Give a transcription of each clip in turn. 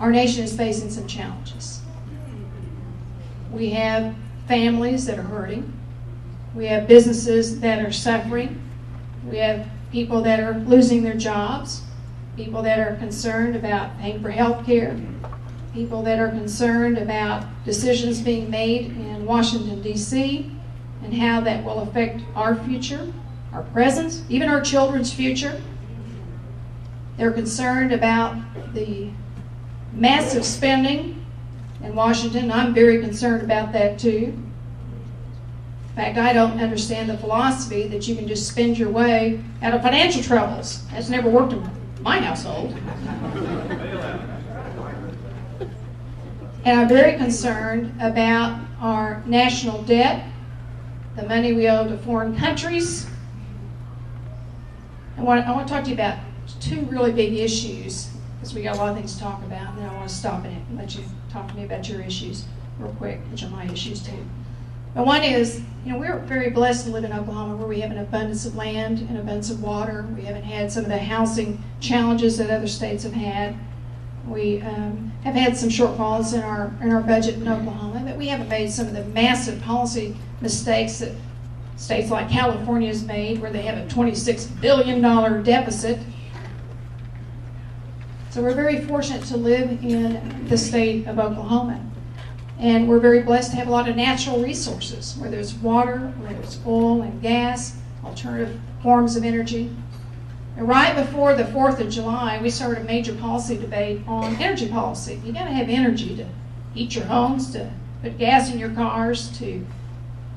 our nation is facing some challenges. We have families that are hurting. We have businesses that are suffering. We have people that are losing their jobs, people that are concerned about paying for health care, people that are concerned about decisions being made in Washington, D.C., and how that will affect our future, our present, even our children's future. They're concerned about the massive spending in Washington. I'm very concerned about that too. In fact, I don't understand the philosophy that you can just spend your way out of financial troubles. That's never worked in my household. And I'm very concerned about our national debt, the money we owe to foreign countries. I want to talk to you about two really big issues, because we got a lot of things to talk about, and then I want to stop in it and let you talk to me about your issues real quick, which are my issues too. But one is, we're very blessed to live in Oklahoma, where we have an abundance of land and abundance of water. We haven't had some of the housing challenges that other states have had. We have had some shortfalls in our budget in Oklahoma, but we haven't made some of the massive policy mistakes that states like California has made, where they have a $26 billion deficit. So we're very fortunate to live in the state of Oklahoma. And we're very blessed to have a lot of natural resources, where there's water, where there's oil and gas, alternative forms of energy. And right before the 4th of July, we started a major policy debate on energy policy. You got to have energy to heat your homes, to put gas in your cars, to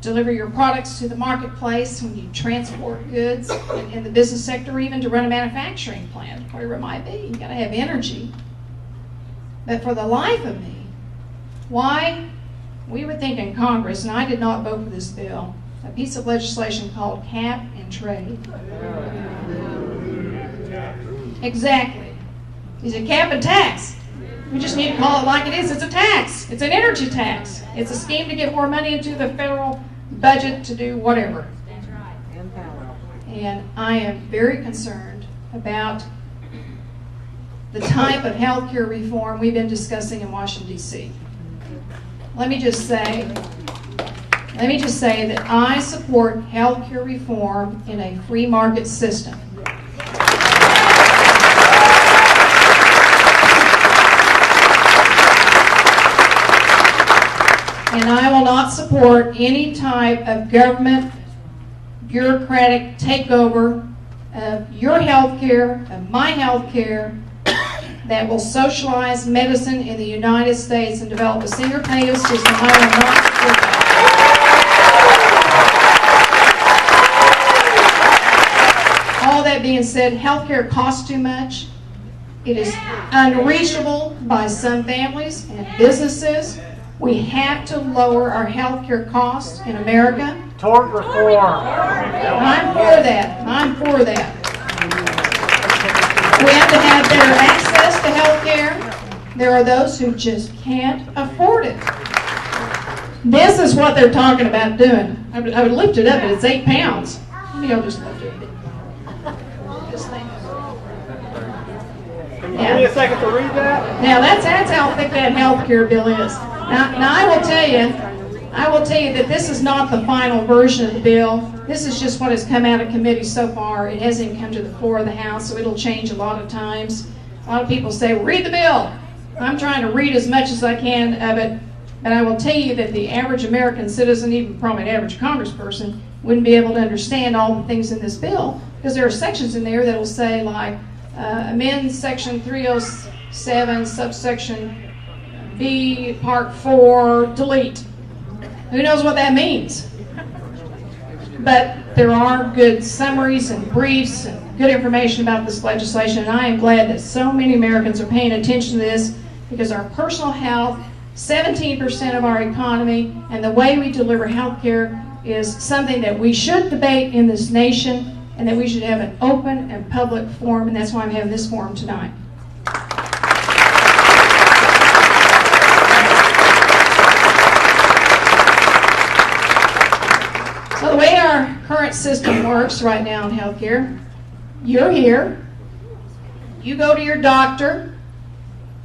deliver your products to the marketplace when you transport goods in the business sector, or even to run a manufacturing plant, whatever it might be. You got to have energy. But for the life of me, why we would think in Congress, and I did not vote for this bill, a piece of legislation called cap and trade. Exactly. It's a cap and tax. We just need to call it like it is. It's a tax. It's an energy tax. It's a scheme to get more money into the federal budget to do whatever. That's right. And I am very concerned about the type of health care reform we've been discussing in Washington, D.C. Let me just say that I support health care reform in a free market system. And I will not support any type of government bureaucratic takeover of your health care, of my health care, that will socialize medicine in the United States and develop a single-payer system. I will not support that. All that being said, healthcare costs too much. It is unreachable by some families and businesses. We have to lower our healthcare costs in America. Tort reform. I'm for that. I'm for that. We have to have better access to health care. There are those who just can't afford it. This is what they're talking about doing. I would lift it up, but it's 8 pounds. Maybe I'll just lift it a bit. Just think. Can you give me a second to read that? Now that's how thick that health care bill is. Now I will tell you that this is not the final version of the bill. This is just what has come out of committee so far. It hasn't even come to the floor of the House, so it'll change a lot of times. A lot of people say, well, read the bill. I'm trying to read as much as I can of it, but I will tell you that the average American citizen, even probably an average congressperson, wouldn't be able to understand all the things in this bill, because there are sections in there that will say, like, amend section 307, subsection B, part 4, delete. Who knows what that means? But there are good summaries and briefs and good information about this legislation, and I am glad that so many Americans are paying attention to this, because our personal health, 17% of our economy, and the way we deliver health care is something that we should debate in this nation, and that we should have an open and public forum, and that's why I'm having this forum tonight. So the way our current system works right now in healthcare, you're here, you go to your doctor,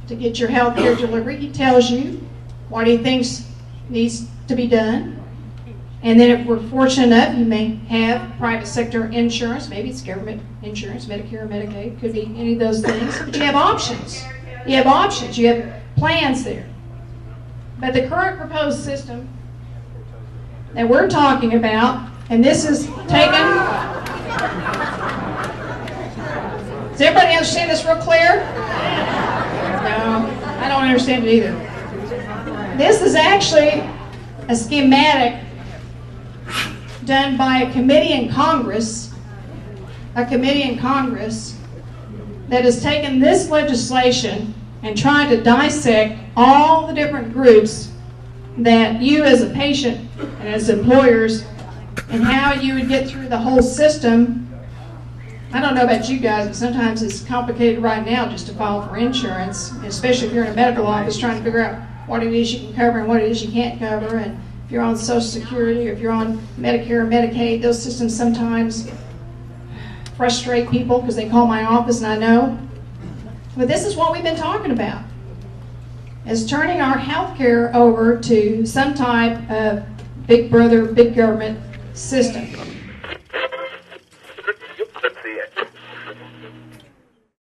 to get your health care delivery. He tells you what he thinks needs to be done. And then if we're fortunate enough, you may have private sector insurance. Maybe it's government insurance, Medicare or Medicaid. Could be any of those things. But you have options. You have options. You have plans there. But the current proposed system that we're talking about, and this is taken... Does everybody understand this real clear? No, I don't understand it either. This is actually a schematic done by a committee in Congress, that has taken this legislation and tried to dissect all the different groups that you as a patient and as employers, and how you would get through the whole system. I don't know about you guys, but sometimes it's complicated right now just to file for insurance, especially if you're in a medical office trying to figure out what it is you can cover and what it is you can't cover. And if you're on Social Security or if you're on Medicare or Medicaid, those systems sometimes frustrate people because they call my office, and I know. But this is what we've been talking about, is turning our health care over to some type of big brother, big government system.